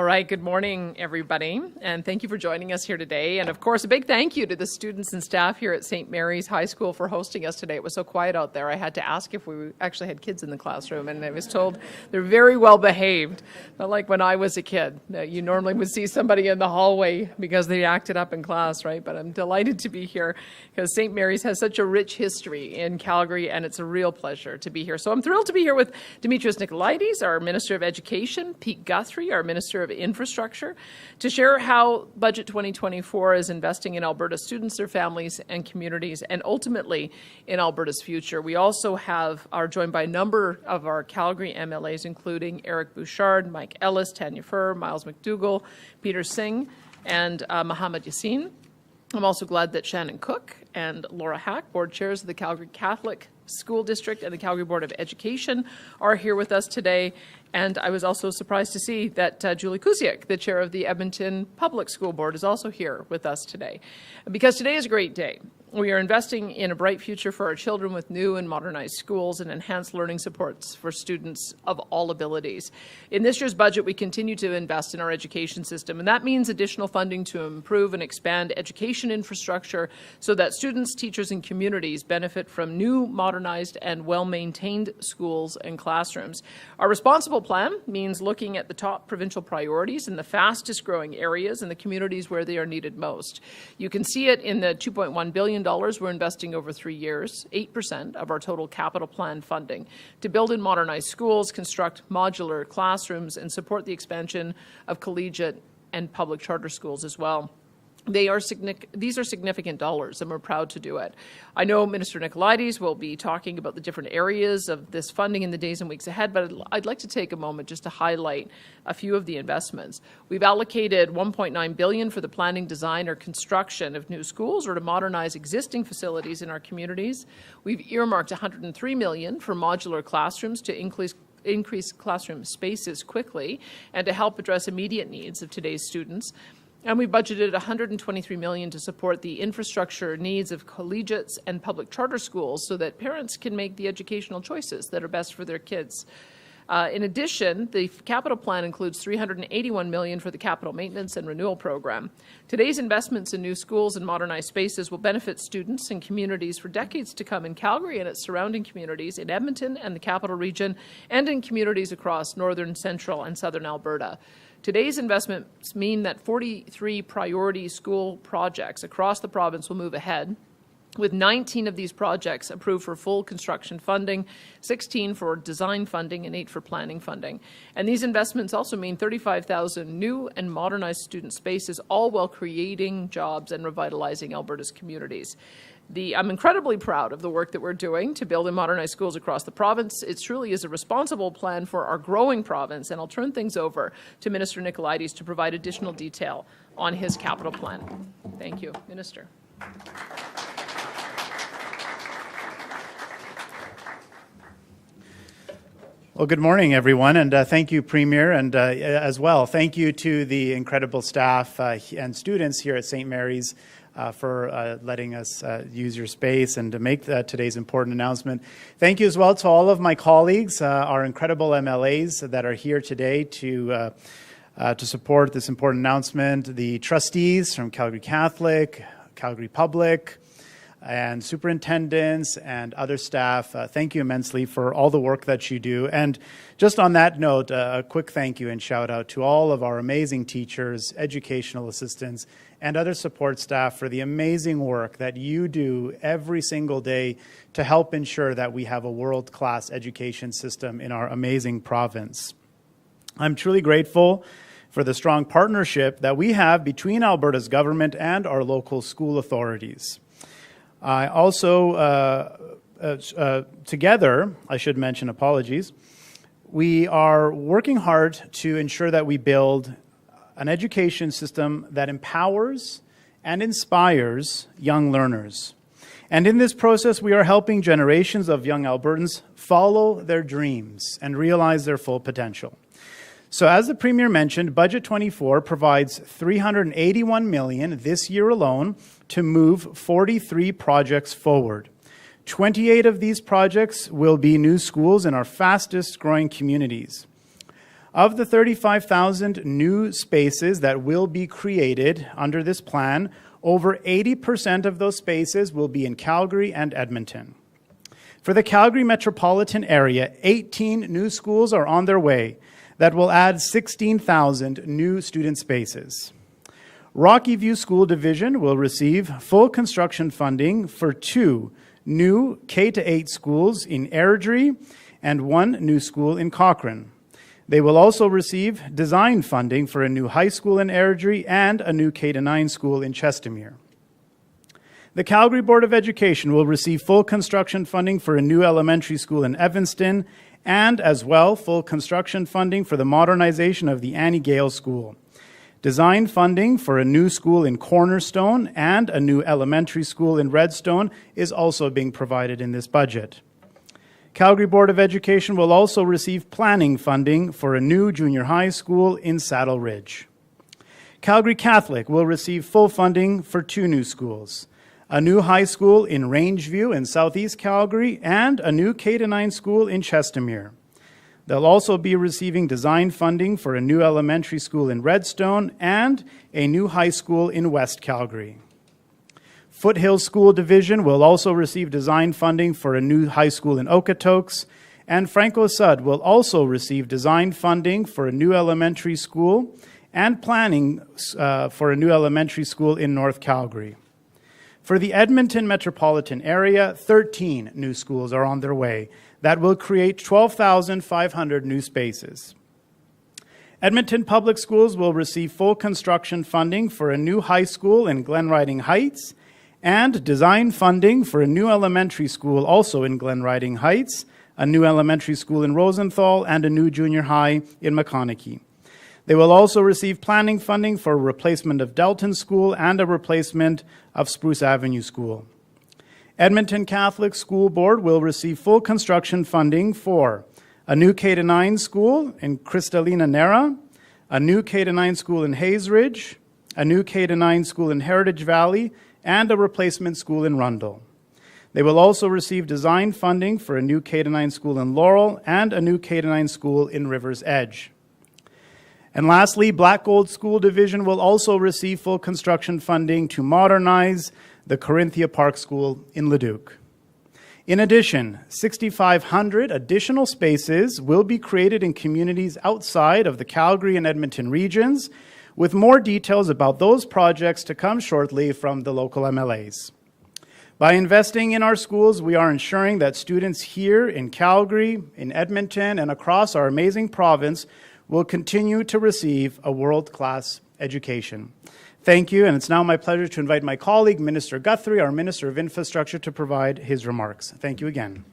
All right, good morning, everybody, and thank you for joining us here today. And of course, a big thank you to the students and staff here at St. Mary's High School for hosting us today. It was so quiet out there, I had to ask if we actually had kids in the classroom, and I was told they're very well behaved. Not like when I was a kid. You normally would see somebody in the hallway because they acted up in class, right? But I'm delighted to be here because St. Mary's has such a rich history in Calgary, and it's a real pleasure to be here. So I'm thrilled to be here with Dimitris Nicolaides, our Minister of Education, Pete Guthrie, our Minister of Infrastructure, to share how Budget 2024 is investing in Alberta students, their families, and communities, and ultimately in Alberta's future. We also are joined by a number of our Calgary MLAs, including Eric Bouchard, Mike Ellis, Tanya Furr, Miles McDougall, Peter Singh, and Mohammed Yassin. I'm also glad that Shannon Cook and Laura Hack, board chairs of the Calgary Catholic School District and the Calgary Board of Education, are here with us today. And I was also surprised to see that Julie Kuziak, the chair of the Edmonton Public School Board, is also here with us today. Because today is a great day. We are investing in a bright future for our children with new and modernized schools and enhanced learning supports for students of all abilities. In this year's budget, we continue to invest in our education system, and that means additional funding to improve and expand education infrastructure so that students, teachers, and communities benefit from new, modernized, and well-maintained schools and classrooms. Our responsible plan means looking at the top provincial priorities in the fastest growing areas and the communities where they are needed most. You can see it in the $2.1 billion we're investing over 3 years, 8% of our total capital plan funding, to build and modernize schools, construct modular classrooms, and support the expansion of collegiate and public charter schools as well. These are significant dollars, and we're proud to do it. I know Minister Nicolaides will be talking about the different areas of this funding in the days and weeks ahead, but I'd like to take a moment just to highlight a few of the investments. We've allocated $1.9 billion for the planning, design, or construction of new schools or to modernize existing facilities in our communities. We've earmarked $103 million for modular classrooms to increase classroom spaces quickly and to help address immediate needs of today's students. And we budgeted $123 million to support the infrastructure needs of collegiates and public charter schools so that parents can make the educational choices that are best for their kids. In addition, the capital plan includes $381 million for the capital maintenance and renewal program. Today's investments in new schools and modernized spaces will benefit students and communities for decades to come in Calgary and its surrounding communities, in Edmonton and the capital region, and in communities across northern, central, and southern Alberta. Today's investments mean that 43 priority school projects across the province will move ahead, with 19 of these projects approved for full construction funding, 16 for design funding, and 8 for planning funding. And these investments also mean 35,000 new and modernized student spaces, all while creating jobs and revitalizing Alberta's communities. I'm incredibly proud of the work that we're doing to build and modernize schools across the province. It truly is a responsible plan for our growing province, and I'll turn things over to Minister Nicolaides to provide additional detail on his capital plan. Thank you, Minister. Well, good morning, everyone, and thank you, Premier, and as well, thank you to the incredible staff and students here at St. Mary's for letting us use your space and to make today's important announcement. Thank you as well to all of my colleagues, our incredible MLAs that are here today to support this important announcement, the trustees from Calgary Catholic, Calgary Public, and superintendents and other staff. Thank you immensely for all the work that you do. And just on that note, a quick thank you and shout out to all of our amazing teachers, educational assistants, and other support staff for the amazing work that you do every single day to help ensure that we have a world-class education system in our amazing province. I'm truly grateful for the strong partnership that we have between Alberta's government and our local school authorities. I also, together, I should mention, apologies, we are working hard to ensure that we build an education system that empowers and inspires young learners. And in this process, we are helping generations of young Albertans follow their dreams and realize their full potential. So as the Premier mentioned, Budget 24 provides $381 million this year alone to move 43 projects forward. 28 of these projects will be new schools in our fastest growing communities. Of the 35,000 new spaces that will be created under this plan, over 80% of those spaces will be in Calgary and Edmonton. For the Calgary metropolitan area, 18 new schools are on their way that will add 16,000 new student spaces. Rocky View School Division will receive full construction funding for 2 new K-8 schools in Airdrie and 1 new school in Cochrane. They will also receive design funding for a new high school in Airdrie and a new K-9 school in Chestermere. The Calgary Board of Education will receive full construction funding for a new elementary school in Evanston and as well full construction funding for the modernization of the Annie Gale School. Design funding for a new school in Cornerstone and a new elementary school in Redstone is also being provided in this budget. Calgary Board of Education will also receive planning funding for a new junior high school in Saddle Ridge. Calgary Catholic will receive full funding for 2 new schools, a new high school in Rangeview in southeast Calgary and a new K-9 school in Chestermere. They'll also be receiving design funding for a new elementary school in Redstone and a new high school in West Calgary. Foothills School Division will also receive design funding for a new high school in Okotoks, and Franco-Sud will also receive design funding for a new elementary school and planning for a new elementary school in North Calgary. For the Edmonton metropolitan area, 13 new schools are on their way that will create 12,500 new spaces. Edmonton Public Schools will receive full construction funding for a new high school in Glenriding Heights and design funding for a new elementary school also in Glenriding Heights, a new elementary school in Rosenthal, and a new junior high in McConaughey. They will also receive planning funding for a replacement of Delton School and a replacement of Spruce Avenue School. Edmonton Catholic School Board will receive full construction funding for a new K-9 school in Cristalina Nera, a new K-9 school in Hayes Ridge, a new K-9 school in Heritage Valley, and a replacement school in Rundle. They will also receive design funding for a new K-9 school in Laurel and a new K-9 school in River's Edge. And lastly, Black Gold School Division will also receive full construction funding to modernize the Corinthia Park School in Leduc. In addition, 6,500 additional spaces will be created in communities outside of the Calgary and Edmonton regions, with more details about those projects to come shortly from the local MLAs. By investing in our schools, we are ensuring that students here in Calgary, in Edmonton, and across our amazing province will continue to receive a world-class education. Thank you, and it's now my pleasure to invite my colleague, Minister Guthrie, our Minister of Infrastructure, to provide his remarks. Thank you again.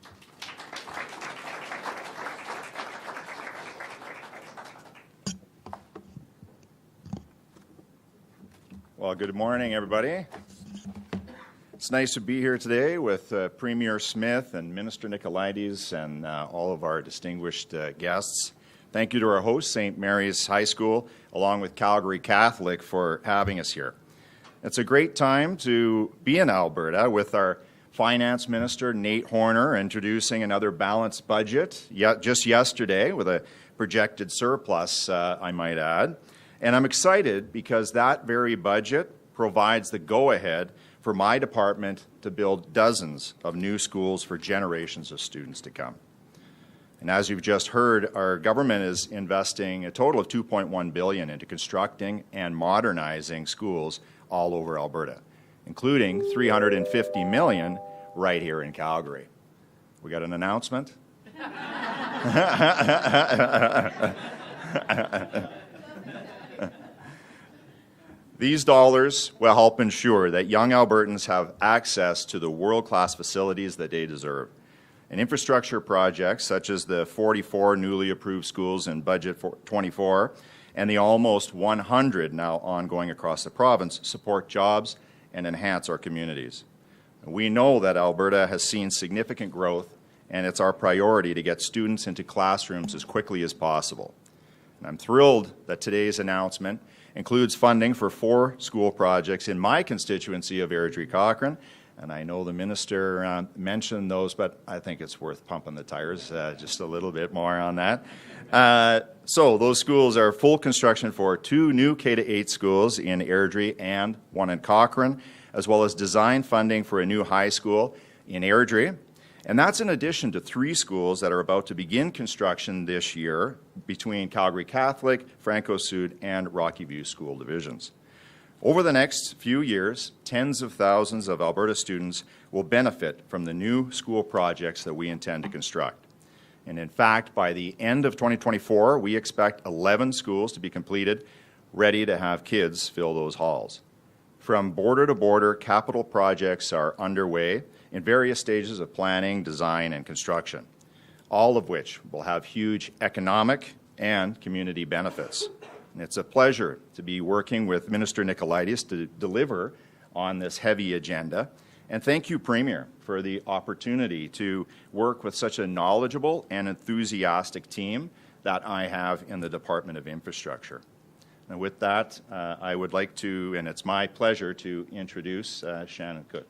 Well, good morning, everybody. It's nice to be here today with Premier Smith and Minister Nicolaides and all of our distinguished guests. Thank you to our host, St. Mary's High School, along with Calgary Catholic, for having us here. It's a great time to be in Alberta with our Finance Minister, Nate Horner, introducing another balanced budget just yesterday with a projected surplus, I might add. And I'm excited because that very budget provides the go-ahead for my department to build dozens of new schools for generations of students to come. And as you've just heard, our government is investing a total of $2.1 billion into constructing and modernizing schools all over Alberta, including $350 million right here in Calgary. We got an announcement? These dollars will help ensure that young Albertans have access to the world-class facilities that they deserve. And infrastructure projects such as the 44 newly approved schools in Budget 24 and the almost 100 now ongoing across the province support jobs and enhance our communities. We know that Alberta has seen significant growth, and it's our priority to get students into classrooms as quickly as possible. And I'm thrilled that today's announcement includes funding for 4 school projects in my constituency of Airdrie Cochrane And I know the minister mentioned those, but I think it's worth pumping the tires just a little bit more on that. So those schools are full construction for 2 new K-8 schools in Airdrie and 1 in Cochrane, as well as design funding for a new high school in Airdrie. And that's in addition to 3 schools that are about to begin construction this year between Calgary Catholic, Franco Sud, and Rocky View school divisions. Over the next few years, tens of thousands of Alberta students will benefit from the new school projects that we intend to construct. And in fact, by the end of 2024, we expect 11 schools to be completed, ready to have kids fill those halls. From border to border, capital projects are underway in various stages of planning, design, and construction, all of which will have huge economic and community benefits. And it's a pleasure to be working with Minister Nicolaides to deliver on this heavy agenda. And thank you, Premier, for the opportunity to work with such a knowledgeable and enthusiastic team that I have in the Department of Infrastructure. And with that, I would like to, and it's my pleasure to introduce Shannon Cook.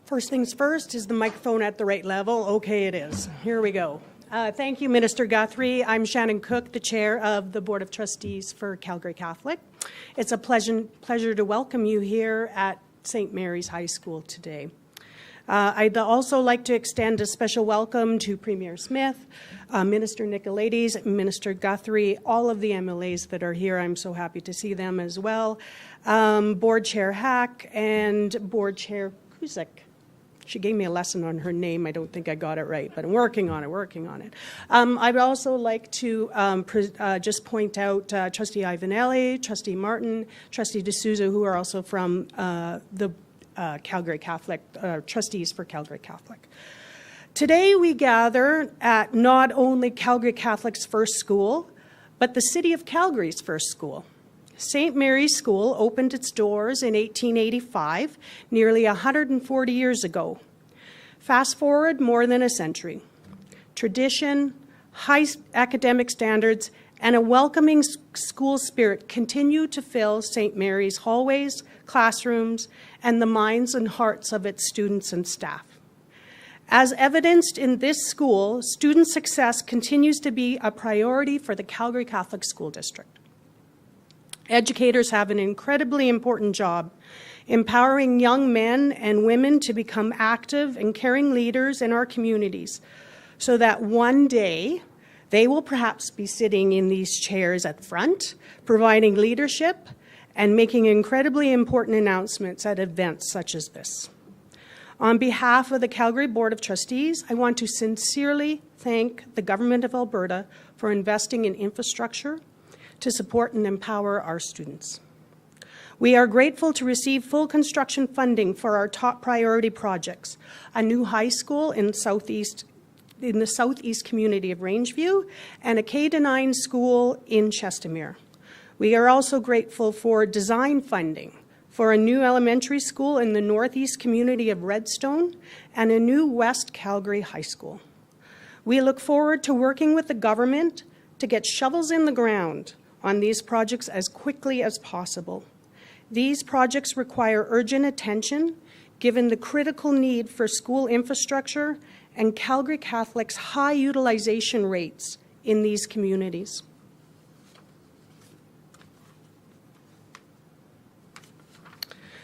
First things first, is the microphone at the right level? Okay, it is. Here we go. Thank you, Minister Guthrie. I'm Shannon Cook, the Chair of the Board of Trustees for Calgary Catholic. It's a pleasure to welcome you here at St. Mary's High School today. I'd also like to extend a special welcome to Premier Smith, Minister Nicolaides, Minister Guthrie, all of the MLAs that are here. I'm so happy to see them as well. Board Chair Hack and Board Chair Kuzik. She gave me a lesson on her name. I don't think I got it right, but I'm working on it. I'd also like to just point out Trustee Ivanelli, Trustee Martin, Trustee D'Souza, who are also from the Calgary Catholic, trustees for Calgary Catholic. Today we gather at not only Calgary Catholic's first school, but the City of Calgary's first school. St. Mary's School opened its doors in 1885, nearly 140 years ago. Fast forward more than a century. Tradition, high academic standards, and a welcoming school spirit continue to fill St. Mary's hallways, classrooms, and the minds and hearts of its students and staff. As evidenced in this school, student success continues to be a priority for the Calgary Catholic School District. Educators have an incredibly important job empowering young men and women to become active and caring leaders in our communities so that one day they will perhaps be sitting in these chairs at front, providing leadership and making incredibly important announcements at events such as this. On behalf of the Calgary Board of Trustees, I want to sincerely thank the Government of Alberta for investing in infrastructure to support and empower our students. We are grateful to receive full construction funding for our top priority projects, a new high school in the southeast community of Rangeview and a K-9 school in Chestermere. We are also grateful for design funding for a new elementary school in the northeast community of Redstone and a new West Calgary High School. We look forward to working with the government to get shovels in the ground on these projects as quickly as possible. These projects require urgent attention given the critical need for school infrastructure and Calgary Catholic's high utilization rates in these communities.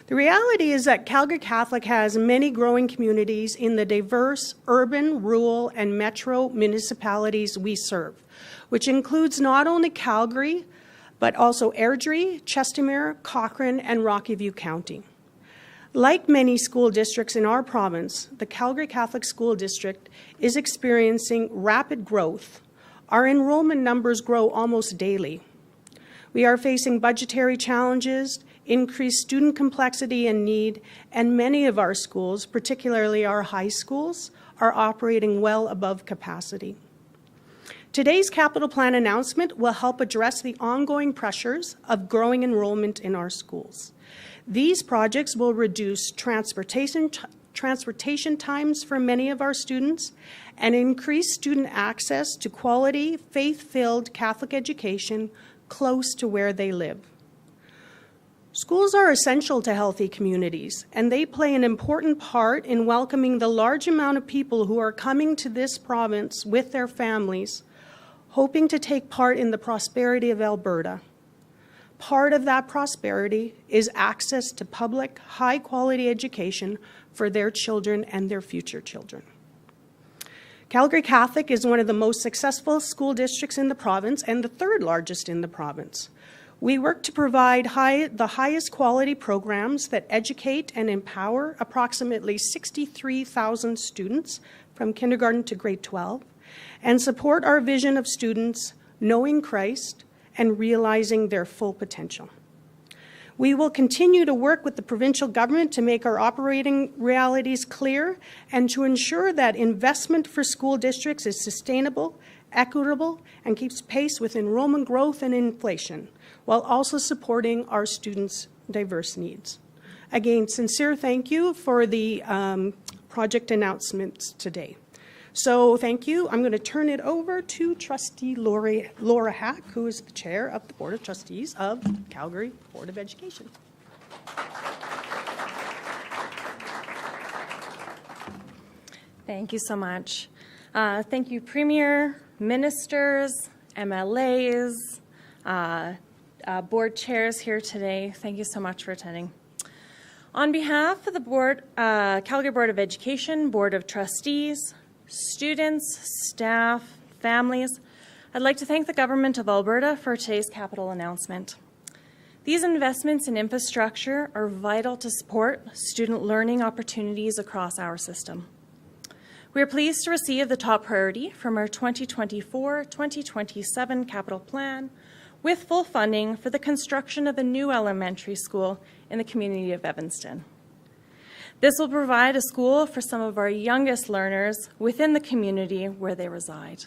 The reality is that Calgary Catholic has many growing communities in the diverse urban, rural, and metro municipalities we serve, which includes not only Calgary, but also Airdrie, Chestermere, Cochrane, and Rocky View County. Like many school districts in our province, the Calgary Catholic School District is experiencing rapid growth. Our enrollment numbers grow almost daily. We are facing budgetary challenges, increased student complexity and need, and many of our schools, particularly our high schools, are operating well above capacity. Today's capital plan announcement will help address the ongoing pressures of growing enrollment in our schools. These projects will reduce transportation transportation times for many of our students, and increase student access to quality, faith-filled Catholic education close to where they live. Schools are essential to healthy communities, and they play an important part in welcoming the large amount of people who are coming to this province with their families, hoping to take part in the prosperity of Alberta. Part of that prosperity is access to public, high-quality education for their children and their future children. Calgary Catholic is one of the most successful school districts in the province and the third largest in the province. We work to provide the highest quality programs that educate and empower approximately 63,000 students from kindergarten to grade 12 and support our vision of students knowing Christ and realizing their full potential. We will continue to work with the provincial government to make our operating realities clear and to ensure that investment for school districts is sustainable, equitable, and keeps pace with enrollment growth and inflation, while also supporting our students' diverse needs. Again, sincere thank you for the project announcements today. So thank you. I'm going to turn it over to Trustee Laura Hack, who is the Chair of the Board of Trustees of Calgary Board of Education. Thank you so much. Thank you, Premier, ministers, MLAs, board chairs here today. Thank you so much for attending. On behalf of the board, Calgary Board of Education, Board of Trustees, students, staff, families, I'd like to thank the Government of Alberta for today's capital announcement. These investments in infrastructure are vital to support student learning opportunities across our system. We are pleased to receive the top priority from our 2024-2027 capital plan with full funding for the construction of a new elementary school in the community of Evanston. This will provide a school for some of our youngest learners within the community where they reside.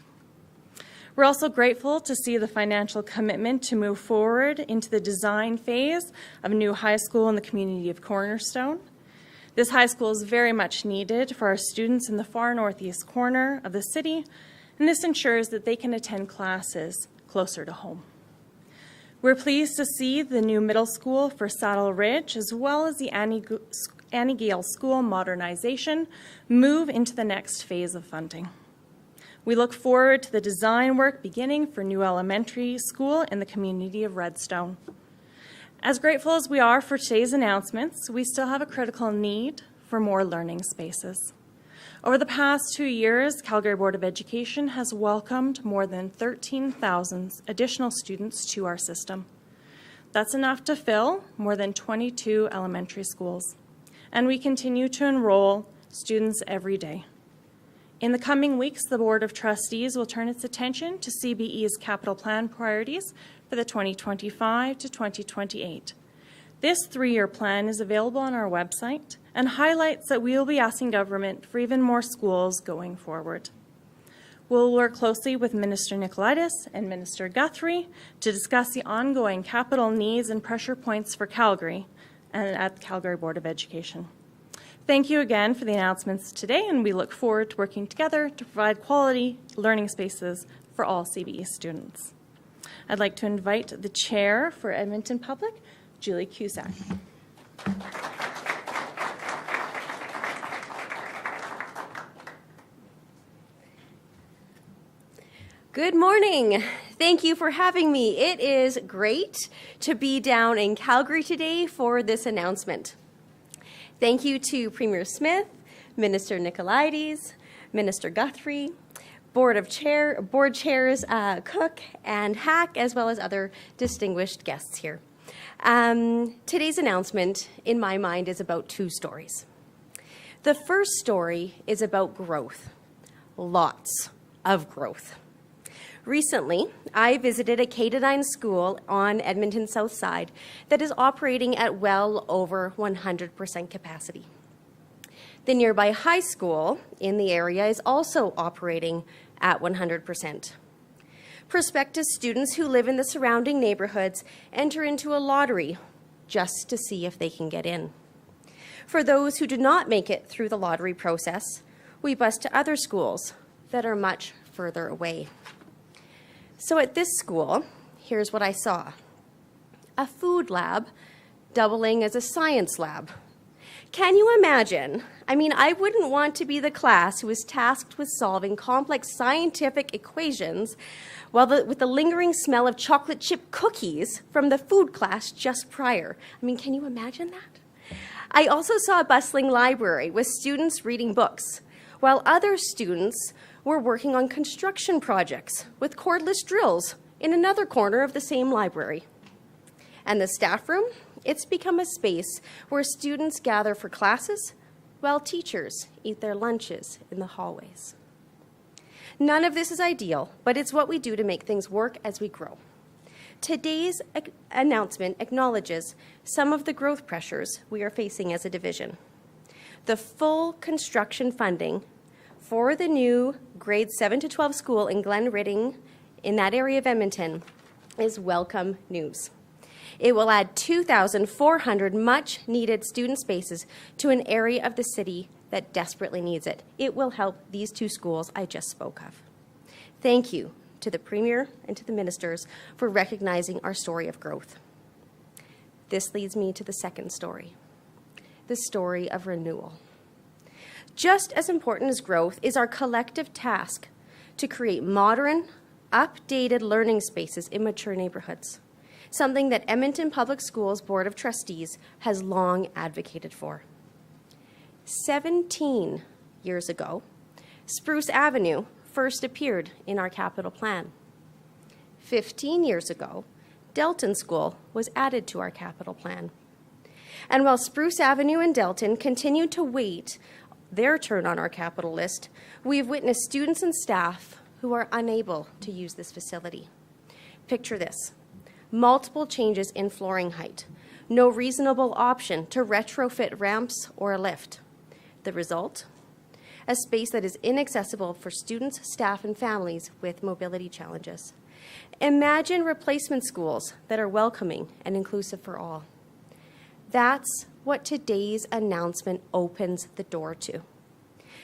We're also grateful to see the financial commitment to move forward into the design phase of a new high school in the community of Cornerstone. This high school is very much needed for our students in the far northeast corner of the city, and this ensures that they can attend classes closer to home. We're pleased to see the new middle school for Saddle Ridge, as well as the Annie Gale School modernization, move into the next phase of funding. We look forward to the design work beginning for new elementary school in the community of Redstone. As grateful as we are for today's announcements, we still have a critical need for more learning spaces. Over the past 2 years, Calgary Board of Education has welcomed more than 13,000 additional students to our system. That's enough to fill more than 22 elementary schools, and we continue to enroll students every day. In the coming weeks, the Board of Trustees will turn its attention to CBE's capital plan priorities for the 2025 to 2028. This 3-year plan is available on our website and highlights that we will be asking government for even more schools going forward. We'll work closely with Minister Nicolaitis and Minister Guthrie to discuss the ongoing capital needs and pressure points for Calgary and at the Calgary Board of Education. Thank you again for the announcements today, and we look forward to working together to provide quality learning spaces for all CBE students. I'd like to invite the Chair for Edmonton Public, Julie Cusack. Good morning. Thank you for having me. It is great to be down in Calgary today for this announcement. Thank you to Premier Smith, Minister Nicolaitis, Minister Guthrie, Board Chairs Cook and Hack, as well as other distinguished guests here. Today's announcement, in my mind, is about 2 stories. The first story is about growth, lots of growth. Recently, I visited a K-9 school on Edmonton's south side that is operating at well over 100% capacity. The nearby high school in the area is also operating at 100%. Prospective students who live in the surrounding neighborhoods enter into a lottery just to see if they can get in. For those who do not make it through the lottery process, we bus to other schools that are much further away. So at this school, here's what I saw. A food lab doubling as a science lab. Can you imagine? I mean, I wouldn't want to be the class who is tasked with solving complex scientific equations with the lingering smell of chocolate chip cookies from the food class just prior. I mean, can you imagine that? I also saw a bustling library with students reading books, while other students were working on construction projects with cordless drills in another corner of the same library. And the staff room? It's become a space where students gather for classes while teachers eat their lunches in the hallways. None of this is ideal, but it's what we do to make things work as we grow. Today's announcement acknowledges some of the growth pressures we are facing as a division. The full construction funding for the new grades 7 to 12 school in Glen Ridding, in that area of Edmonton, is welcome news. It will add 2,400 much-needed student spaces to an area of the city that desperately needs it. It will help these two schools I just spoke of. Thank you to the Premier and to the ministers for recognizing our story of growth. This leads me to the second story, the story of renewal. Just as important as growth is our collective task to create modern, updated learning spaces in mature neighborhoods, something that Edmonton Public Schools Board of Trustees has long advocated for. 17 years ago, Spruce Avenue first appeared in our capital plan. 15 years ago, Delton School was added to our capital plan. And while Spruce Avenue and Delton continued to wait their turn on our capital list, we've witnessed students and staff who are unable to use this facility. Picture this. Multiple changes in flooring height, no reasonable option to retrofit ramps or a lift. The result? A space that is inaccessible for students, staff, and families with mobility challenges. Imagine replacement schools that are welcoming and inclusive for all. That's what today's announcement opens the door to.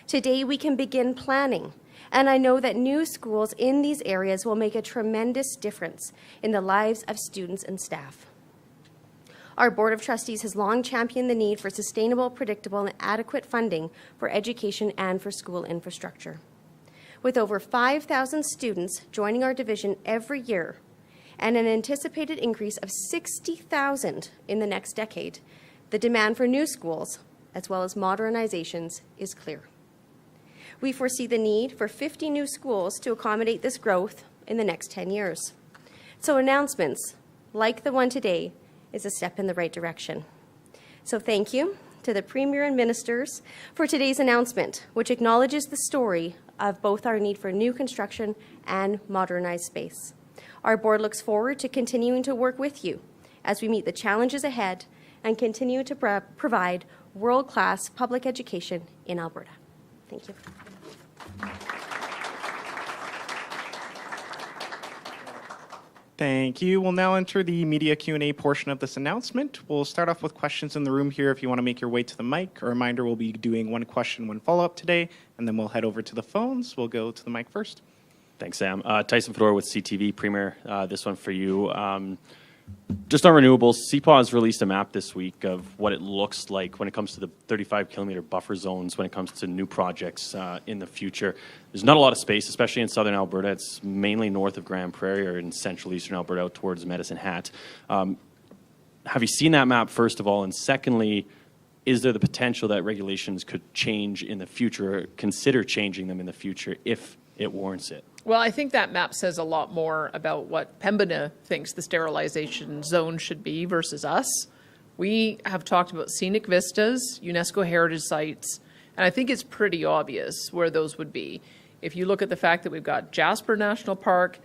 Today we can begin planning, and I know that new schools in these areas will make a tremendous difference in the lives of students and staff. Our Board of Trustees has long championed the need for sustainable, predictable, and adequate funding for education and for school infrastructure. With over 5,000 students joining our division every year and an anticipated increase of 60,000 in the next decade, the demand for new schools, as well as modernizations, is clear. We foresee the need for 50 new schools to accommodate this growth in the next 10 years. So announcements, like the one today, is a step in the right direction. So thank you to the Premier and Ministers for today's announcement, which acknowledges the story of both our need for new construction and modernized space. Our board looks forward to continuing to work with you as we meet the challenges ahead and continue to provide world-class public education in Alberta. Thank you. Thank you. We'll now enter the media Q&A portion of this announcement. We'll start off with questions in the room here if you want to make your way to the mic. A reminder, we'll be doing one question, one follow-up today, and then we'll head over to the phones. We'll go to the mic first. Thanks, Sam. Tyson Fedora with CTV. Premier, this one for you. Just on renewables, CPAW has released a map this week of what it looks like when it comes to the 35-kilometer buffer zones when it comes to new projects in the future. There's not a lot of space, especially in southern Alberta. It's mainly north of Grand Prairie or in central eastern Alberta out towards Medicine Hat. Have you seen that map, first of all? And secondly, is there the potential that regulations could change in the future, or consider changing them in the future if it warrants it? Well, I think that map says a lot more about what Pembina thinks the sterilization zone should be versus us. We have talked about scenic vistas, UNESCO heritage sites, and I think it's pretty obvious where those would be. If you look at the fact that we've got Jasper National Park,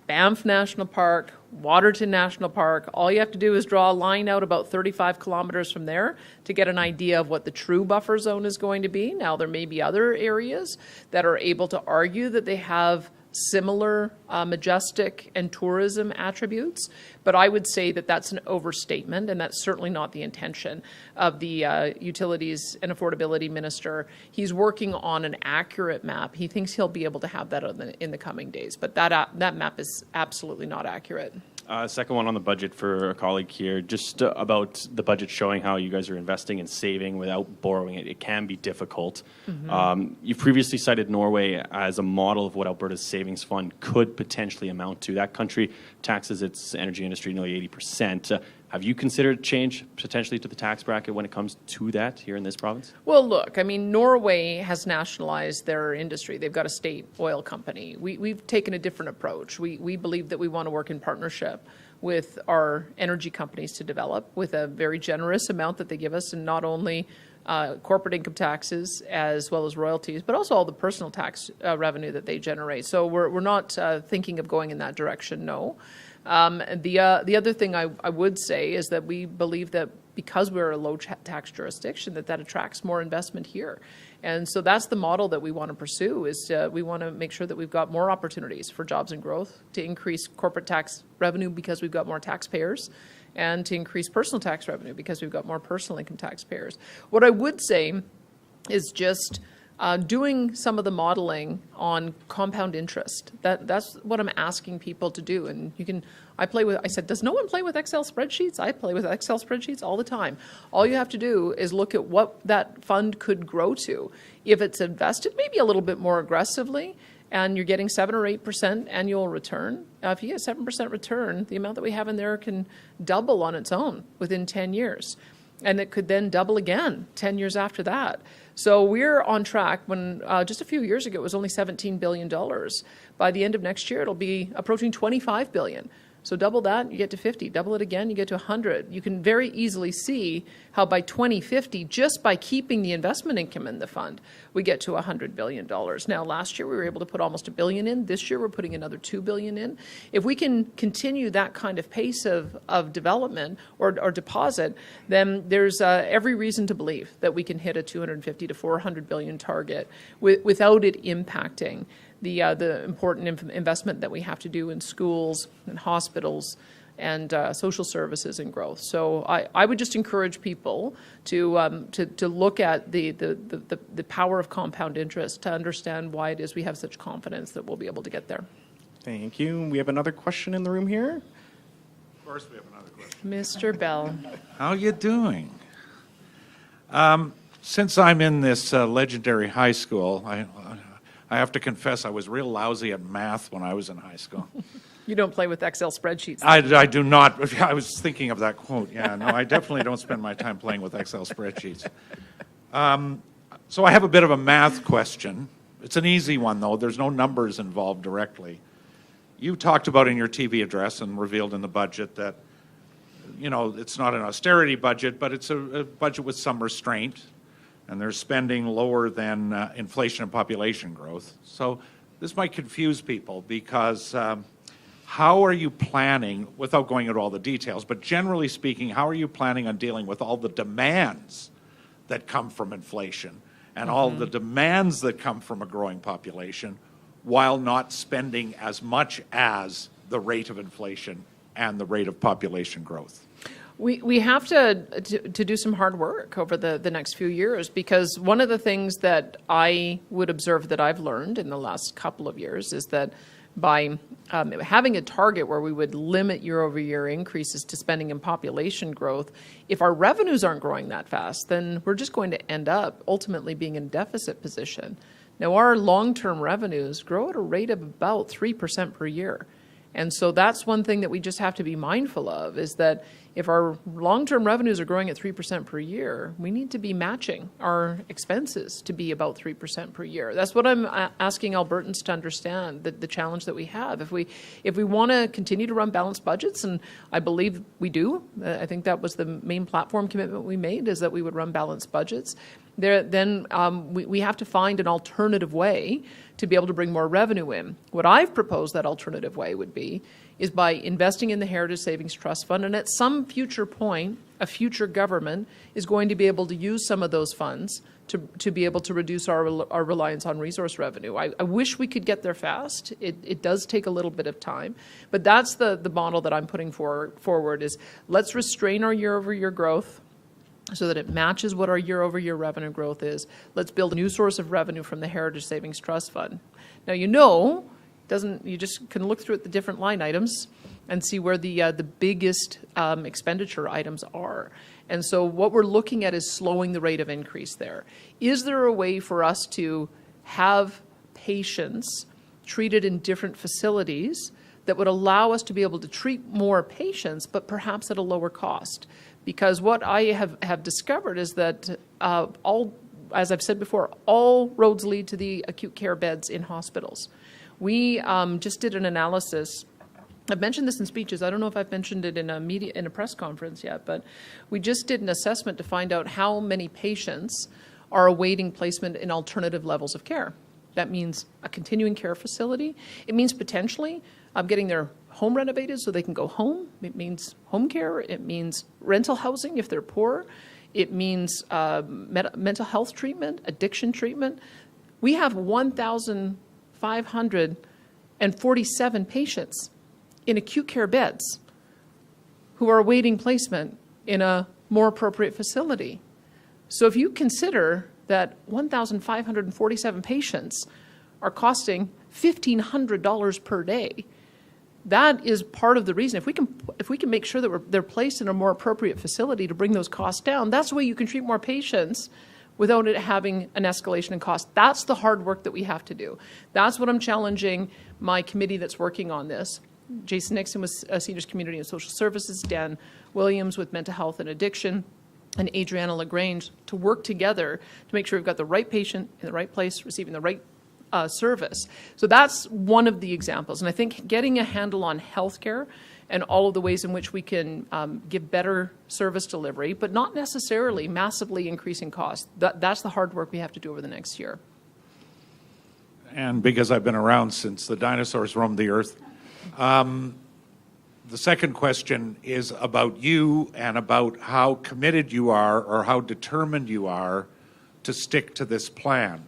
Banff National Park, Waterton National Park, all you have to do is draw a line out about 35 kilometers from there to get an idea of what the true buffer zone is going to be. Now, there may be other areas that are able to argue that they have similar majestic and tourism attributes, but I would say that that's an overstatement, and that's certainly not the intention of the Utilities and Affordability Minister. He's working on an accurate map. He thinks he'll be able to have that in the coming days, but that map is absolutely not accurate. Second one on the budget for a colleague here, just about the budget showing how you guys are investing and saving without borrowing it. It can be difficult. You've previously cited Norway as a model of what Alberta's savings fund could potentially amount to. That country taxes its energy industry nearly 80%. Have you considered change potentially to the tax bracket when it comes to that here in this province? Well, look, I mean, Norway has nationalized their industry. They've got a state oil company. We've taken a different approach. We believe that we want to work in partnership with our energy companies to develop with a very generous amount that they give us, and not only corporate income taxes as well as royalties, but also all the personal tax revenue that they generate. So we're not thinking of going in that direction, no. The other thing I would say is that we believe that because we're a low tax jurisdiction, that attracts more investment here. And so that's the model that we want to pursue, is we want to make sure that we've got more opportunities for jobs and growth, to increase corporate tax revenue because we've got more taxpayers, and to increase personal tax revenue because we've got more personal income taxpayers. What I would say is just doing some of the modeling on compound interest. That's what I'm asking people to do. And I said, does no one play with Excel spreadsheets? I play with Excel spreadsheets all the time. All you have to do is look at what that fund could grow to. If it's invested maybe a little bit more aggressively, and you're getting 7 or 8% annual return, if you get 7% return, the amount that we have in there can double on its own within 10 years. And it could then double again 10 years after that. So we're on track. When just a few years ago, it was only $17 billion. By the end of next year, it'll be approaching $25 billion. So double that, you get to 50. Double it again, you get to 100. You can very easily see how by 2050, just by keeping the investment income in the fund, we get to $100 billion. Now, last year we were able to put almost $1 billion in. This year we're putting another $2 billion in. If we can continue that kind of pace of development or deposit, then there's every reason to believe that we can hit a $250 to $400 billion target without it impacting the important investment that we have to do in schools and hospitals and social services and growth. So I would just encourage people to look at the power of compound interest, to understand why it is we have such confidence that we'll be able to get there. Thank you. We have another question in the room here. Of course we have another question. Mr. Bell. How you doing? Since I'm in this legendary high school, I have to confess I was real lousy at math when I was in high school. You don't play with Excel spreadsheets. I do not. I was thinking of that quote. Yeah, no, I definitely don't spend my time playing with Excel spreadsheets. So I have a bit of a math question. It's an easy one, though. There's no numbers involved directly. You talked about in your TV address and revealed in the budget that, you know, it's not an austerity budget, but it's a budget with some restraint, and they're spending lower than inflation and population growth. So this might confuse people because how are you planning, without going into all the details, but generally speaking, how are you planning on dealing with all the demands that come from inflation and all the demands that come from a growing population while not spending as much as the rate of inflation and the rate of population growth? We have to do some hard work over the next few years, because one of the things that I would observe that I've learned in the last couple of years is that by having a target where we would limit year-over-year increases to spending and population growth, if our revenues aren't growing that fast, then we're just going to end up ultimately being in a deficit position. Now, our long-term revenues grow at a rate of about 3% per year. And so that's one thing that we just have to be mindful of, is that if our long-term revenues are growing at 3% per year, we need to be matching our expenses to be about 3% per year. That's what I'm asking Albertans to understand, the challenge that we have. If we want to continue to run balanced budgets, and I believe we do, I think that was the main platform commitment we made, is that we would run balanced budgets, then we have to find an alternative way to be able to bring more revenue in. What I've proposed that alternative way would be is by investing in the Heritage Savings Trust Fund, and at some future point, a future government is going to be able to use some of those funds to be able to reduce our reliance on resource revenue. I wish we could get there fast. It does take a little bit of time, but that's the model that I'm putting forward is let's restrain our year-over-year growth so that it matches what our year-over-year revenue growth is. Let's build a new source of revenue from the Heritage Savings Trust Fund. Now, you just can look through at the different line items and see where the biggest expenditure items are. And so what we're looking at is slowing the rate of increase there. Is there a way for us to have patients treated in different facilities that would allow us to be able to treat more patients, but perhaps at a lower cost? Because what I have discovered is that as I've said before, all roads lead to the acute care beds in hospitals. We just did an analysis. I've mentioned this in speeches. I don't know if I've mentioned it in a press conference yet, but we just did an assessment to find out how many patients are awaiting placement in alternative levels of care. That means a continuing care facility. It means potentially getting their home renovated so they can go home. It means home care. It means rental housing if they're poor. It means mental health treatment, addiction treatment. We have 1,547 patients in acute care beds who are awaiting placement in a more appropriate facility. So if you consider that 1,547 patients are costing $1,500 per day, that is part of the reason. If we can make sure that they're placed in a more appropriate facility to bring those costs down, that's the way you can treat more patients without it having an escalation in cost. That's the hard work that we have to do. That's what I'm challenging my committee that's working on this. Jason Nixon with Seniors Community and Social Services, Dan Williams with Mental Health and Addiction, and Adriana LaGrange to work together to make sure we've got the right patient in the right place, receiving the right service. So that's one of the examples. And I think getting a handle on healthcare and all of the ways in which we can give better service delivery, but not necessarily massively increasing costs. That's the hard work we have to do over the next year. And because I've been around since the dinosaurs roamed the earth, the second question is about you and about how committed you are or how determined you are to stick to this plan.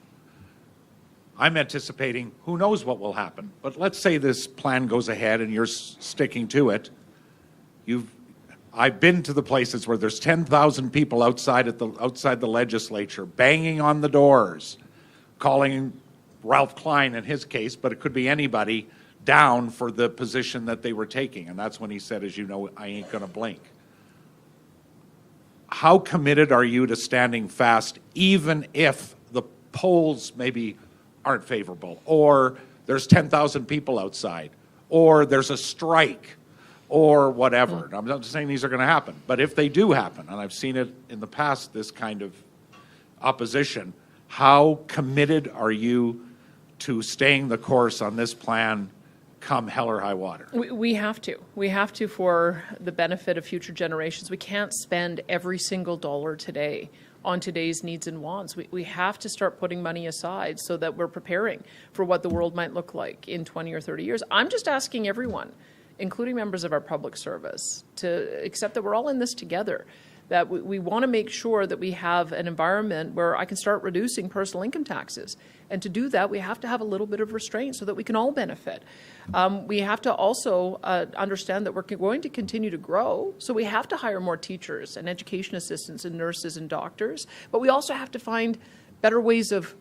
I'm anticipating who knows what will happen, but let's say this plan goes ahead and you're sticking to it. I've been to the places where there's 10,000 people outside the legislature banging on the doors, calling Ralph Klein in his case, but it could be anybody, down for the position that they were taking. And that's when he said, as you know, I ain't going to blink. How committed are you to standing fast, even if the polls maybe aren't favorable, or there's 10,000 people outside, or there's a strike, or whatever? And I'm not saying these are going to happen, but if they do happen, and I've seen it in the past, this kind of opposition, how committed are you to staying the course on this plan come hell or high water? We have to. We have to for the benefit of future generations. We can't spend every single dollar today on today's needs and wants. We have to start putting money aside so that we're preparing for what the world might look like in 20 or 30 years. I'm just asking everyone, including members of our public service, to accept that we're all in this together, that we want to make sure that we have an environment where I can start reducing personal income taxes. And to do that, we have to have a little bit of restraint so that we can all benefit. We have to also understand that we're going to continue to grow, so we have to hire more teachers and education assistants and nurses and doctors, but we also have to find better ways of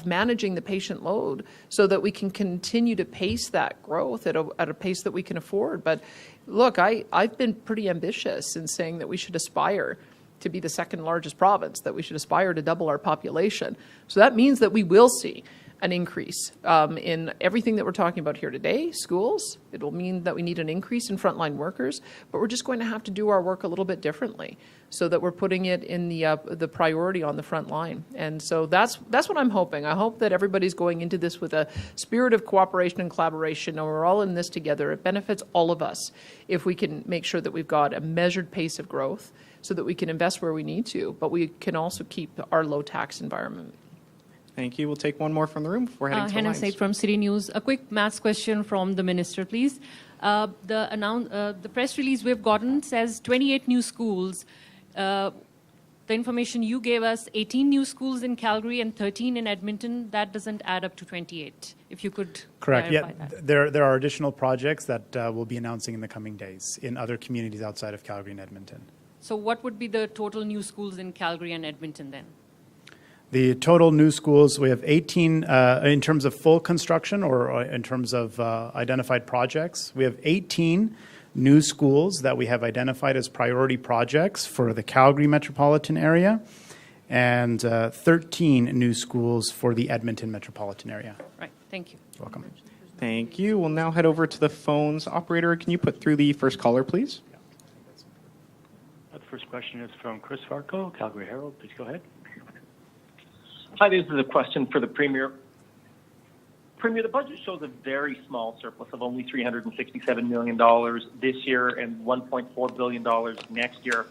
managing the patient load so that we can continue to pace that growth at a pace that we can afford. But look, I've been pretty ambitious in saying that we should aspire to be the second largest province, that we should aspire to double our population. So that means that we will see an increase in everything that we're talking about here today, schools. It will mean that we need an increase in frontline workers, but we're just going to have to do our work a little bit differently so that we're putting it in the priority on the front line. And so that's what I'm hoping. I hope that everybody's going into this with a spirit of cooperation and collaboration, and we're all in this together. It benefits all of us if we can make sure that we've got a measured pace of growth so that we can invest where we need to, but we can also keep our low tax environment. Thank you. We'll take one more from the room before heading to the Hannah lines. Said from City News. A quick maths question from the Minister, please. The press release we've gotten says 28 new schools. the information you gave us, 18 new schools in Calgary and 13 in Edmonton, that doesn't add up to 28. If you could Correct. clarify Yeah, that. there are additional projects that we'll be announcing in the coming days in other communities outside of Calgary and Edmonton. So what would be the total new schools in Calgary and Edmonton then? The total new schools, we have 18 in terms of full construction or in terms of identified projects. We have 18 new schools that we have identified as priority projects for the Calgary metropolitan area and 13 new schools for the Edmonton metropolitan area. Right, thank you. You're welcome. Thank you. We'll now head over to the phones. Operator, can you put through the first caller, please? The first question is from Chris Farco, Calgary Herald. Please go ahead. Hi, this is a question for the Premier. Premier, the budget shows a very small surplus of only $367 million this year and $1.4 billion next year.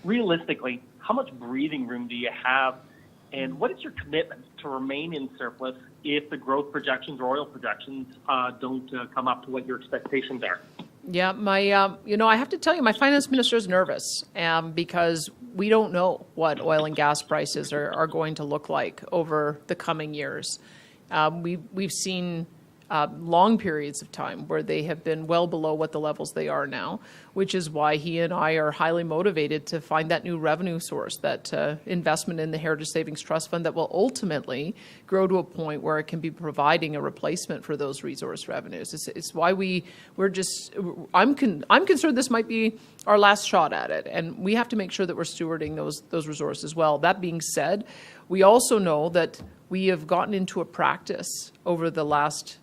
Realistically, how much breathing room do you have, and what is your commitment to remain in surplus if the growth projections or oil projections don't come up to what your expectations are? Yeah, I have to tell you, my finance minister is nervous because we don't know what oil and gas prices are going to look like over the coming years. We've seen long periods of time where they have been well below what the levels they are now, which is why he and I are highly motivated to find that new revenue source, that investment in the Heritage Savings Trust Fund that will ultimately grow to a point where it can be providing a replacement for those resource revenues. It's why I'm concerned this might be our last shot at it, and we have to make sure that we're stewarding those resources well. That being said, we also know that we have gotten into a practice over the last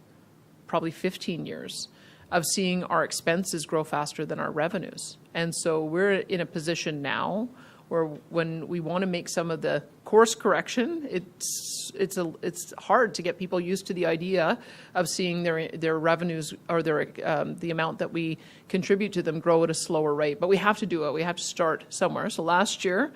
probably 15 years of seeing our expenses grow faster than our revenues. And so we're in a position now where when we want to make some of the course correction, it's hard to get people used to the idea of seeing their revenues or the amount that we contribute to them grow at a slower rate. But we have to do it. We have to start somewhere. So last year,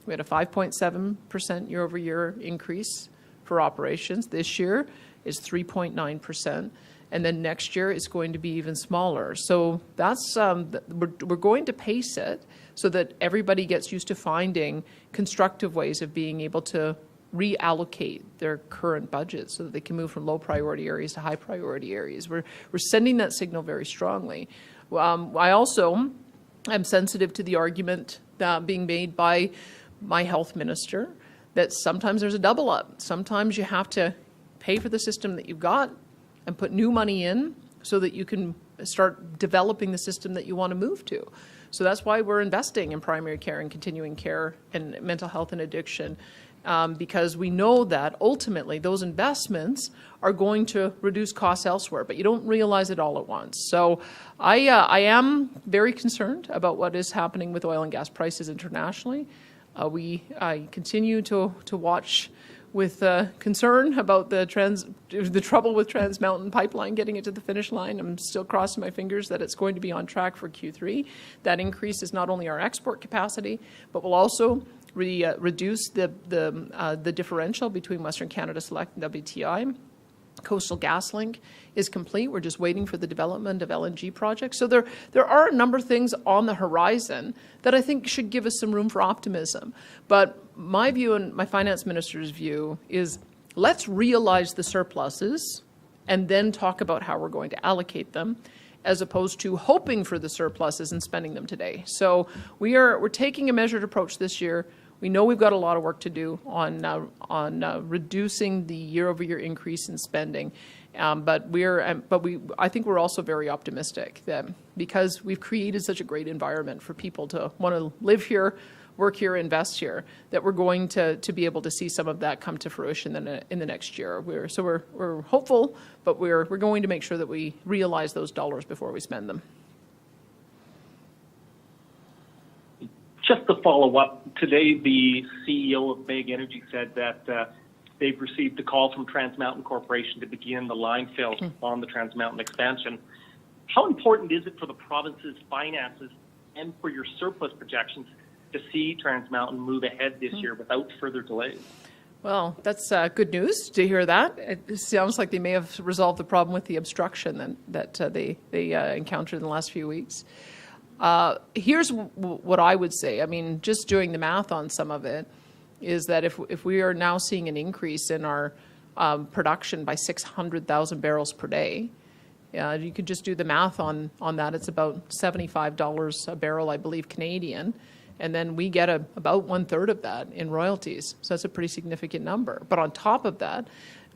we had a 5.7% year-over-year increase for operations. This year is 3.9%. And then next year it's going to be even smaller. So that's we're going to pace it so that everybody gets used to finding constructive ways of being able to reallocate their current budgets so that they can move from low priority areas to high priority areas. We're sending that signal very strongly. I also am sensitive to the argument being made by my health minister that sometimes there's a double up. Sometimes you have to pay for the system that you've got and put new money in so that you can start developing the system that you want to move to. So that's why we're investing in primary care and continuing care and mental health and addiction, because we know that ultimately those investments are going to reduce costs elsewhere, but you don't realize it all at once. So I am very concerned about what is happening with oil and gas prices internationally. I continue to watch with concern about the trouble with Trans Mountain Pipeline getting it to the finish line. I'm still crossing my fingers that it's going to be on track for Q3. That increases not only our export capacity, but will also reduce the differential between Western Canada Select and WTI. Coastal GasLink is complete. We're just waiting for the development of LNG projects. So there are a number of things on the horizon that I think should give us some room for optimism. But my view and my finance minister's view is let's realize the surpluses and then talk about how we're going to allocate them, as opposed to hoping for the surpluses and spending them today. So we're taking a measured approach this year. We know we've got a lot of work to do on reducing the year-over-year increase in spending, but I think we're also very optimistic that because we've created such a great environment for people to want to live here, work here, invest here, that we're going to be able to see some of that come to fruition in the next year. We're hopeful, but we're going to make sure that we realize those dollars before we spend them. Just to follow up, today the CEO of Meg Energy said that they've received a call from Trans Mountain Corporation to begin the line fill on the Trans Mountain expansion. How important is it for the province's finances and for your surplus projections to see Trans Mountain move ahead this year without further delays? Well, that's good news to hear that. It sounds like they may have resolved the problem with the obstruction that they encountered in the last few weeks. Here's what I would say. I mean, just doing the math on some of it is that if we are now seeing an increase in our production by 600,000 barrels per day, you could just do the math on that. It's about $75 a barrel, I believe, Canadian. And then we get about 1/3 of that in royalties. So that's a pretty significant number. But on top of that,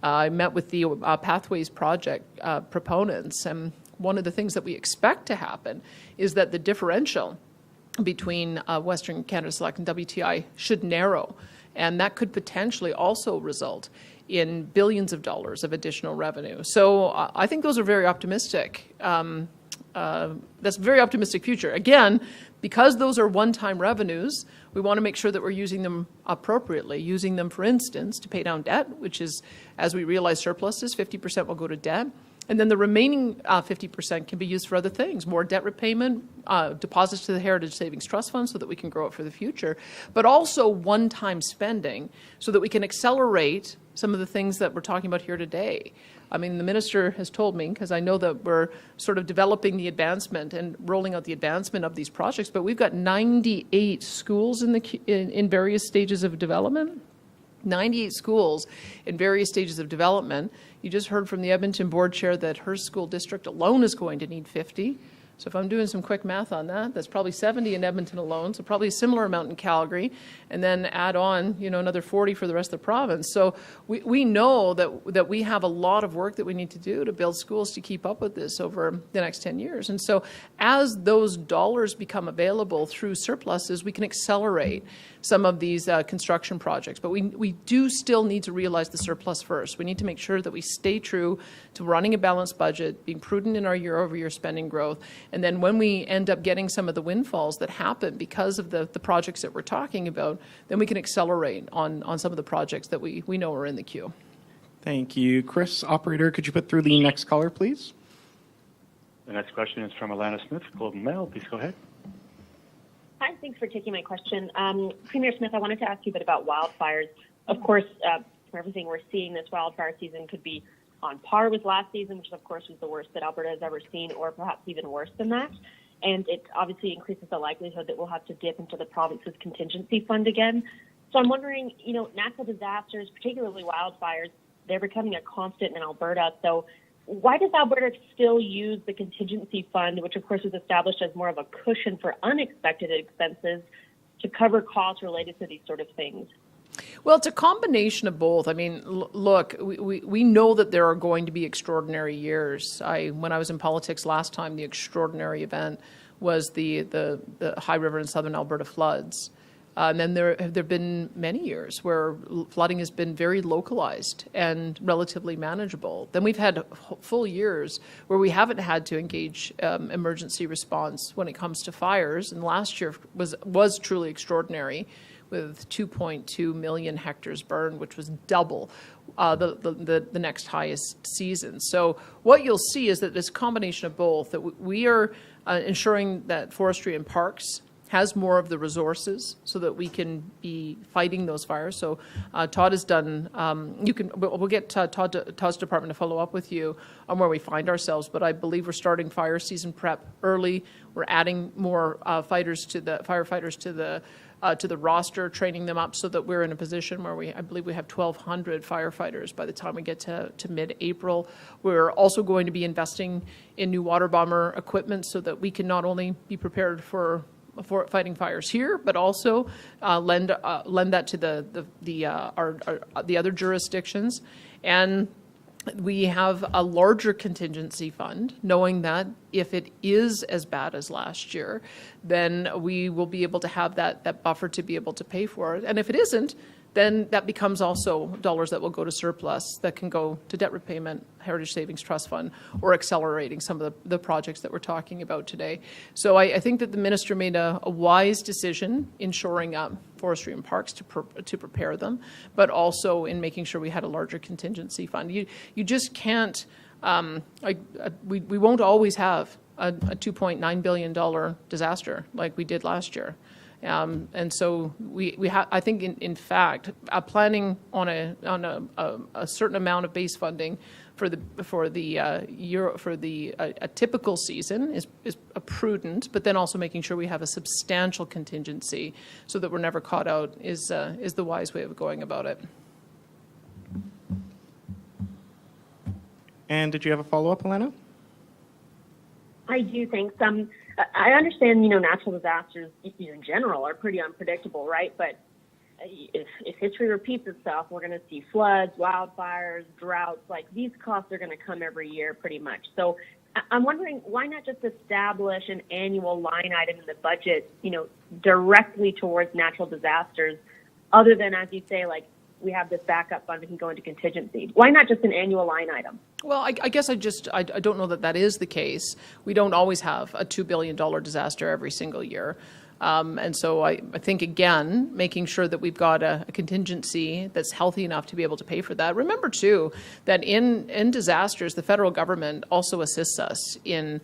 I met with the Pathways Project proponents, and one of the things that we expect to happen is that the differential between Western Canada Select and WTI should narrow. And that could potentially also result in billions of dollars of additional revenue. So I think those are very optimistic. That's a very optimistic future. Again, because those are one-time revenues, we want to make sure that we're using them appropriately, using them, for instance, to pay down debt, which is, as we realize surpluses, 50% will go to debt. And then the remaining 50% can be used for other things, more debt repayment, deposits to the Heritage Savings Trust Fund so that we can grow it for the future, but also one-time spending so that we can accelerate some of the things that we're talking about here today. I mean, the minister has told me, because I know that we're sort of developing the advancement and rolling out the advancement of these projects, but we've got 98 schools in various stages of development. 98 schools in various stages of development. You just heard from the Edmonton board chair that her school district alone is going to need 50. So if I'm doing some quick math on that, that's probably 70 in Edmonton alone, so probably a similar amount in Calgary, and then add on, another 40 for the rest of the province. So we know that we have a lot of work that we need to do to build schools to keep up with this over the next 10 years. And so as those dollars become available through surpluses, we can accelerate some of these construction projects. But we do still need to realize the surplus first. We need to make sure that we stay true to running a balanced budget, being prudent in our year-over-year spending growth, and then when we end up getting some of the windfalls that happen because of the projects that we're talking about, then we can accelerate on some of the projects that we know are in the queue. Thank you. Chris, operator, could you put through the next caller, please? The next question is from Alana Smith, Globe and Mail. Please go ahead. Hi, thanks for taking my question. Premier Smith, I wanted to ask you a bit about wildfires. Of course, from everything we're seeing, this wildfire season could be on par with last season, which of course was the worst that Alberta has ever seen, or perhaps even worse than that. And it obviously increases the likelihood that we'll have to dip into the province's contingency fund again. So I'm wondering, natural disasters, particularly wildfires, they're becoming a constant in Alberta. So why does Alberta still use the contingency fund, which of course was established as more of a cushion for unexpected expenses, to cover costs related to these sort of things? Well, it's a combination of both. I mean, look, we know that there are going to be extraordinary years. When I was in politics last time, the extraordinary event was the High River and Southern Alberta floods. And then there have been many years where flooding has been very localized and relatively manageable. Then we've had full years where we haven't had to engage emergency response when it comes to fires. And last year was truly extraordinary, with 2.2 million hectares burned, which was double the next highest season. So what you'll see is that this combination of both, that we are ensuring that forestry and parks has more of the resources so that we can be fighting those fires. So Todd has done, we'll get Todd's department to follow up with you on where we find ourselves, but I believe we're starting fire season prep early. We're adding more firefighters to the roster, training them up so that we're in a position where I believe we have 1,200 firefighters by the time we get to mid-April. We're also going to be investing in new water bomber equipment so that we can not only be prepared for fighting fires here, but also lend that to the other jurisdictions. And we have a larger contingency fund, knowing that if it is as bad as last year, then we will be able to have that buffer to be able to pay for it. And if it isn't, then that becomes also dollars that will go to surplus that can go to debt repayment, Heritage Savings Trust Fund, or accelerating some of the projects that we're talking about today. So I think that the minister made a wise decision in shoring up forestry and parks to prepare them, but also in making sure we had a larger contingency fund. You just can't, we won't always have a $2.9 billion disaster like we did last year. And so I think, in fact, planning on a certain amount of base funding for a typical season is prudent, but then also making sure we have a substantial contingency so that we're never caught out is the wise way of going about it. And did you have a follow-up, Alana? I do, thanks. I understand, natural disasters in general are pretty unpredictable, right? But if history repeats itself, we're going to see floods, wildfires, droughts. Like, these costs are going to come every year pretty much. So I'm wondering, why not just establish an annual line item in the budget, directly towards natural disasters, other than, as you say, like, we have this backup fund that can go into contingency? Why not just an annual line item? Well, I guess I don't know that is the case. We don't always have a $2 billion disaster every single year. And so I think, again, making sure that we've got a contingency that's healthy enough to be able to pay for that. Remember, too, that in disasters, the federal government also assists us in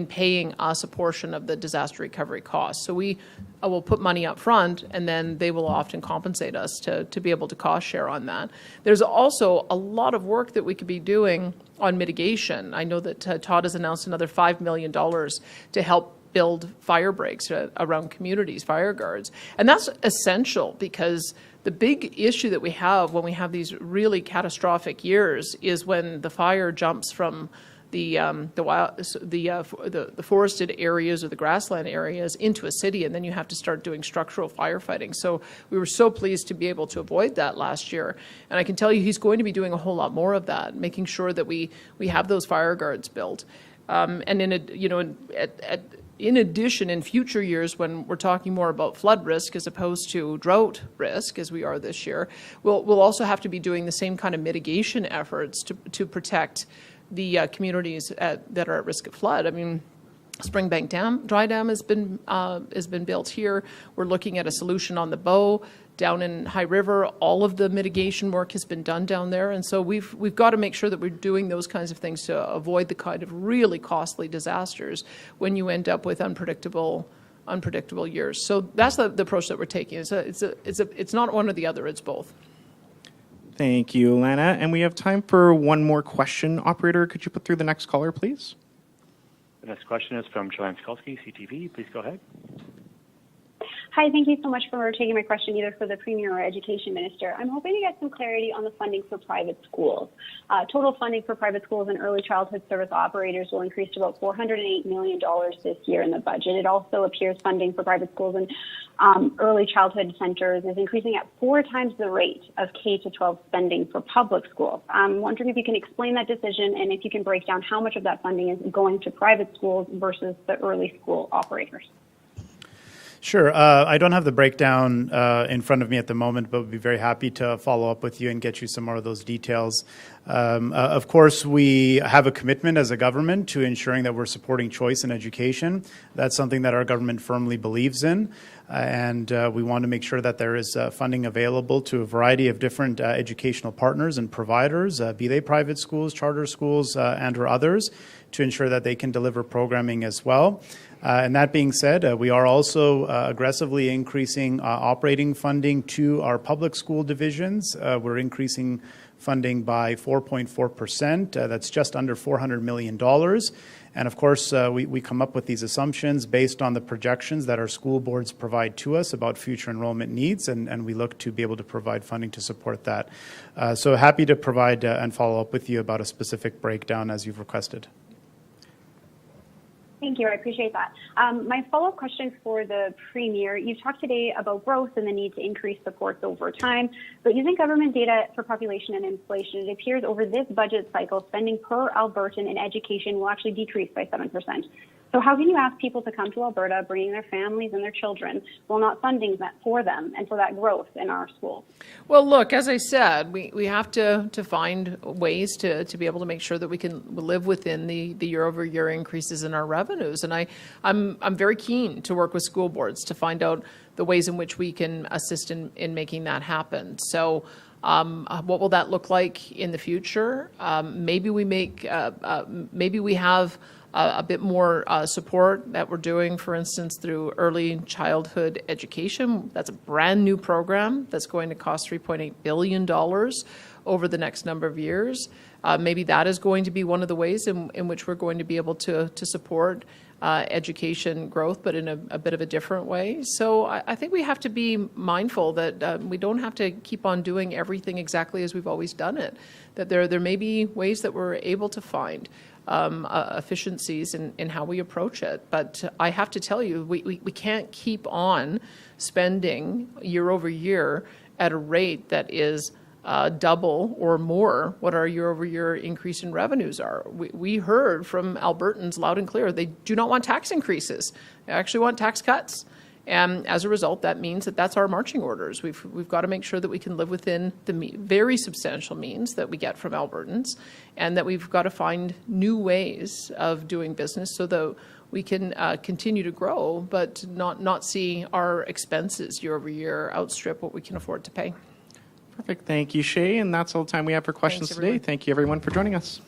paying us a portion of the disaster recovery costs. So we will put money up front, and then they will often compensate us to be able to cost share on that. There's also a lot of work that we could be doing on mitigation. I know that Todd has announced another $5 million to help build fire breaks around communities, fire guards. And that's essential, because the big issue that we have when we have these really catastrophic years is when the fire jumps from the forested areas or the grassland areas into a city, and then you have to start doing structural firefighting. So we were so pleased to be able to avoid that last year. And I can tell you he's going to be doing a whole lot more of that, making sure that we have those fire guards built. And in addition, in future years, when we're talking more about flood risk as opposed to drought risk, as we are this year, we'll also have to be doing the same kind of mitigation efforts to protect the communities that are at risk of flood. I mean, Springbank Dry Dam has been built here. We're looking at a solution on the Bow down in High River. All of the mitigation work has been done down there, and so we've got to make sure that we're doing those kinds of things to avoid the kind of really costly disasters when you end up with unpredictable years. So that's the approach that we're taking. It's not one or the other. It's both. Thank you, Alana. And we have time for one more question. Operator, could you put through the next caller, please? The next question is from Joanne Skalski, CTV. Please go ahead. Hi, thank you so much for taking my question, either for the Premier or Education Minister. I'm hoping to get some clarity on the funding for private schools. Total funding for private schools and early childhood service operators will increase to about $408 million this year in the budget. It also appears funding for private schools and early childhood centers is increasing at 4 times the rate of K-12 spending for public schools. I'm wondering if you can explain that decision, and if you can break down how much of that funding is going to private schools versus the early school operators. Sure. I don't have the breakdown in front of me at the moment, but would be very happy to follow up with you and get you some more of those details. Of course, we have a commitment as a government to ensuring that we're supporting choice in education. That's something that our government firmly believes in, and we want to make sure that there is funding available to a variety of different educational partners and providers, be they private schools, charter schools, and or others, to ensure that they can deliver programming as well. And that being said, we are also aggressively increasing operating funding to our public school divisions. We're increasing funding by 4.4%. That's just under $400 million. And of course, we come up with these assumptions based on the projections that our school boards provide to us about future enrollment needs, and we look to be able to provide funding to support that. So happy to provide and follow up with you about a specific breakdown as you've requested. Thank you. I appreciate that. My follow-up question for the Premier. You talked today about growth and the need to increase supports over time, but using government data for population and inflation, it appears over this budget cycle, spending per Albertan in education will actually decrease by 7%. So how can you ask people to come to Alberta, bringing their families and their children, while not funding that for them and for that growth in our schools? Well, look, as I said, we have to find ways to be able to make sure that we can live within the year-over-year increases in our revenues. And I'm very keen to work with school boards to find out the ways in which we can assist in making that happen. So what will that look like in the future? Maybe we have a bit more support that we're doing, for instance, through early childhood education. That's a brand new program that's going to cost $3.8 billion over the next number of years. maybe that is going to be one of the ways in which we're going to be able to support education growth, but in a bit of a different way. So I think we have to be mindful that we don't have to keep on doing everything exactly as we've always done it, that there may be ways that we're able to find efficiencies in how we approach it. But I have to tell you, we can't keep on spending year over year at a rate that is double or more what our year-over-year increase in revenues are. We heard from Albertans loud and clear, they do not want tax increases. They actually want tax cuts. And as a result, that means that that's our marching orders. We've got to make sure that we can live within the very substantial means that we get from Albertans, and that we've got to find new ways of doing business so that we can continue to grow, but not see our expenses year over year outstrip what we can afford to pay. Perfect. Thank you, Shay. And that's all the time we have for questions today. Thank you, everyone, for joining us.